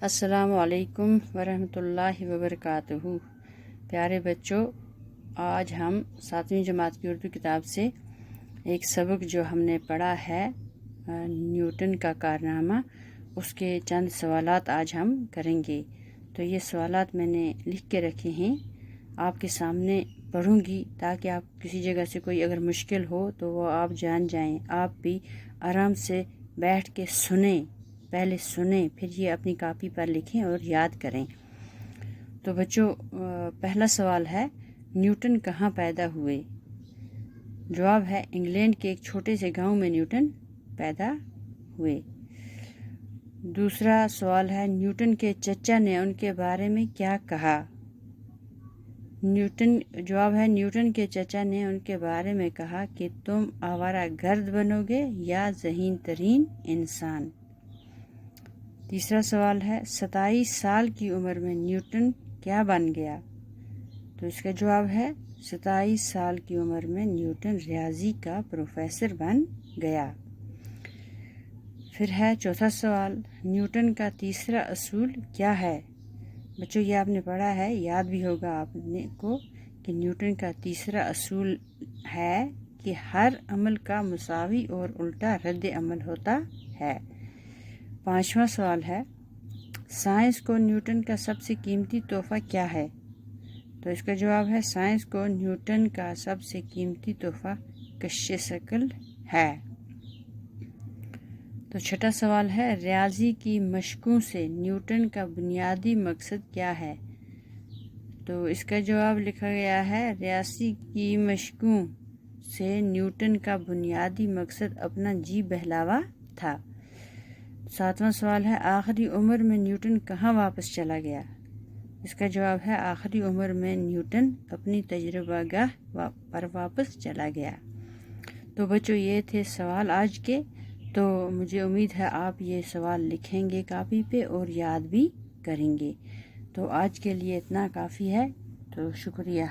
السلام علیکم ورحمۃ اللہ وبرکاتہ۔ پیارے بچوں، آج ہم 7ویں جماعت کی اردو کتاب سے ایک سبق جو ہم نے پڑھا ہے نیوٹن کا کارنامہ، اس کے چند سوالات آج ہم کریں گے۔ تو یہ سوالات میں نے لکھ کے رکھے ہیں، آپ کے سامنے پڑھوں گی تاکہ آپ کسی جگہ سے کوئی اگر مشکل ہو تو وہ آپ جان جائیں۔ آپ بھی آرام سے بیٹھ کے سنیں، پہلے سنیں پھر یہ اپنی کاپی پر لکھیں اور یاد کریں۔ تو بچوں، پہلا سوال ہے نیوٹن کہاں پیدا ہوئے؟ جواب ہے انگلینڈ کے ایک چھوٹے سے گاؤں میں نیوٹن پیدا ہوئے۔ دوسرا سوال ہے نیوٹن کے چچا نے ان کے بارے میں کیا کہا؟ جواب ہے نیوٹن کے چچا نے ان کے بارے میں کہا کہ تم آوارہ گرد بنو گے یا ذہین ترین انسان۔ تیسرا سوال ہے 27 سال کی عمر میں نیوٹن کیا بن گیا؟ تو اس کا جواب ہے 27 سال کی عمر میں نیوٹن ریاضی کا پروفیسر بن گیا۔ پھر ہے چوتھا سوال نیوٹن کا تیسرا اصول کیا ہے؟ بچوں، یہ آپ نے پڑھا ہے، یاد بھی ہوگا آپ کو کہ نیوٹن کا تیسرا اصول ہے کہ ہر عمل کا مساوی اور الٹا رد عمل ہوتا ہے۔ پانچواں سوال ہے سائنس کو نیوٹن کا سب سے قیمتی تحفہ کیا ہے؟ تو اس کا جواب ہے سائنس کو نیوٹن کا سب سے قیمتی تحفہ کشش عقل ہے۔ تو چھٹا سوال ہے ریاضی کی مشقوں سے نیوٹن کا بنیادی مقصد کیا ہے؟ تو اس کا جواب لکھا گیا ہے ریاضی کی مشقوں سے نیوٹن کا بنیادی مقصد اپنا جی بہلاوا تھا۔ ساتواں سوال ہے آخری عمر میں نیوٹن کہاں واپس چلا گیا؟ اس کا جواب ہے آخری عمر میں نیوٹن اپنی تجربہ گاہ پر واپس چلا گیا۔ تو بچوں، یہ تھے سوال آج کے۔ تو مجھے امید ہے آپ یہ سوال لکھیں گے کاپی پہ اور یاد بھی کریں گے۔ تو آج کے لیے اتنا کافی ہے، تو شکریہ۔